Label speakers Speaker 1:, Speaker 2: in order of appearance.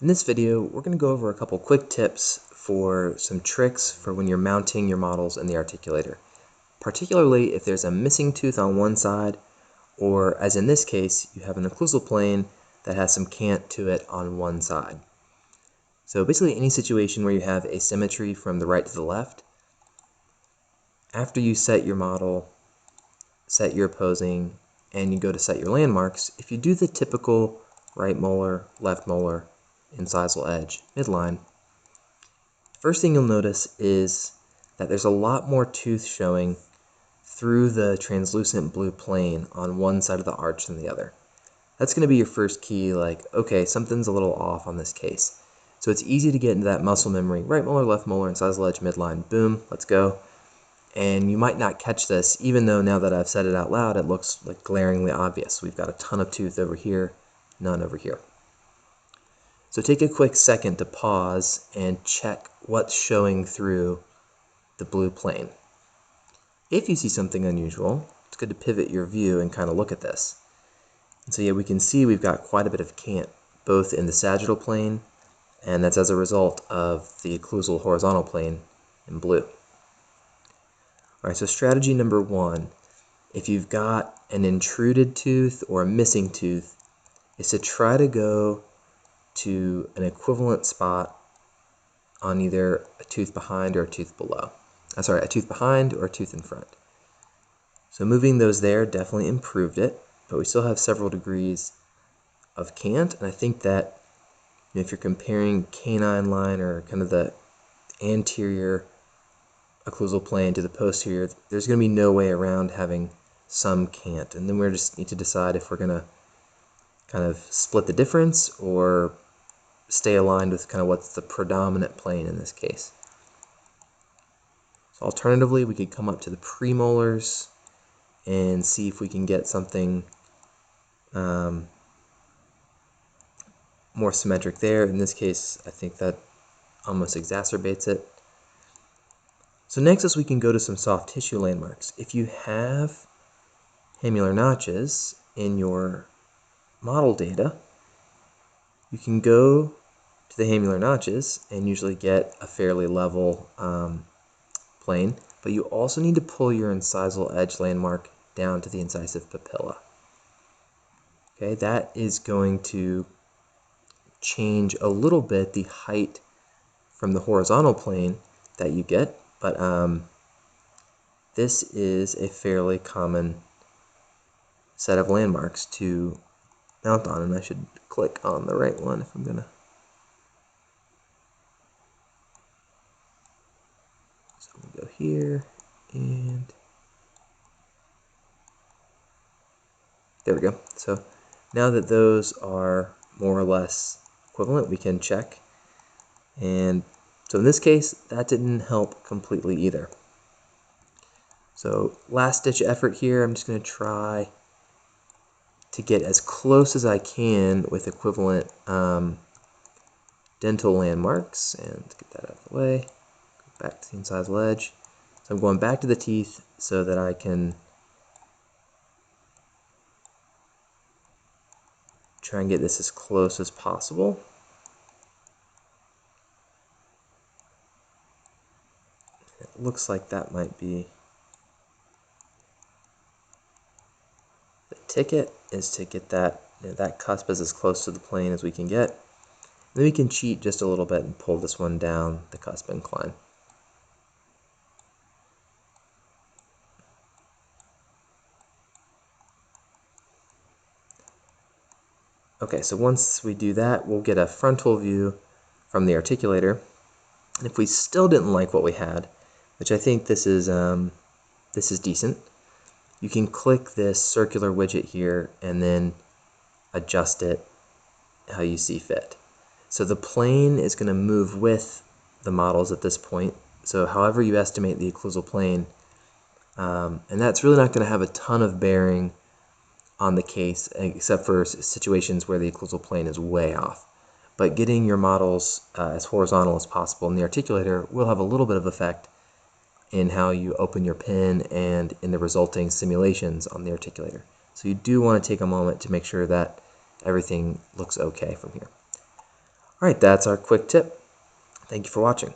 Speaker 1: In this video, we're going to go over a couple quick tips for some tricks for when you're mounting your models in the articulator, particularly if there's a missing tooth on one side, or as in this case, you have an occlusal plane that has some cant to it on one side. So basically any situation where you have asymmetry from the right to the left, after you set your model, set your opposing, and you go to set your landmarks, if you do the typical right molar, left molar, incisal edge, midline, first thing you'll notice is that there's a lot more tooth showing through the translucent blue plane on one side of the arch than the other. That's going to be your first key, like, okay, something's a little off on this case. So it's easy to get into that muscle memory, right molar, left molar, incisal edge, midline, boom, let's go. And you might not catch this, even though now that I've said it out loud, it looks like glaringly obvious. We've got a ton of tooth over here, none over here. So take a quick second to pause and check what's showing through the blue plane. If you see something unusual, it's good to pivot your view and kind of look at this. And so yeah, we can see we've got quite a bit of cant, both in the sagittal plane, and that's as a result of the occlusal horizontal plane in blue. All right, so strategy number one, if you've got an intruded tooth or a missing tooth, is to try to go to an equivalent spot on either a tooth behind or a tooth below. A tooth behind or a tooth in front. So moving those there definitely improved it, but we still have several degrees of cant, and I think that if you're comparing canine line or kind of the anterior occlusal plane to the posterior, there's going to be no way around having some cant, and then we just need to decide if we're going to kind of split the difference or stay aligned with kind of what's the predominant plane in this case. So alternatively, we could come up to the premolars and see if we can get something more symmetric there. In this case, I think that almost exacerbates it. So next is we can go to some soft tissue landmarks. If you have hamular notches in your model data, you can go to the hamular notches and usually get a fairly level plane, but you also need to pull your incisal edge landmark down to the incisive papilla. Okay, that is going to change a little bit the height from the horizontal plane that you get, but this is a fairly common set of landmarks to mount on, and I should click on the right one if I'm gonna. So I'm gonna go here, and there we go. So now that those are more or less equivalent, we can check. And so in this case, that didn't help completely either. So last ditch effort here, I'm just going to try to get as close as I can with equivalent dental landmarks, and get that out of the way. Go back to the incisal edge. So I'm going back to the teeth so that I can try and get this as close as possible. It looks like that might be the ticket, is to get that, that cusp as close to the plane as we can get. Then we can cheat just a little bit and pull this one down the cusp incline. Okay, so once we do that, we'll get a frontal view from the articulator. And if we still didn't like what we had, which I think this is decent, you can click this circular widget here and then adjust it how you see fit. So the plane is going to move with the models at this point. So however you estimate the occlusal plane, and that's really not going to have a ton of bearing on the case, except for situations where the occlusal plane is way off. But getting your models as horizontal as possible in the articulator will have a little bit of effect in how you open your pen and in the resulting simulations on the articulator. So you do want to take a moment to make sure that everything looks okay from here. Alright, that's our quick tip. Thank you for watching.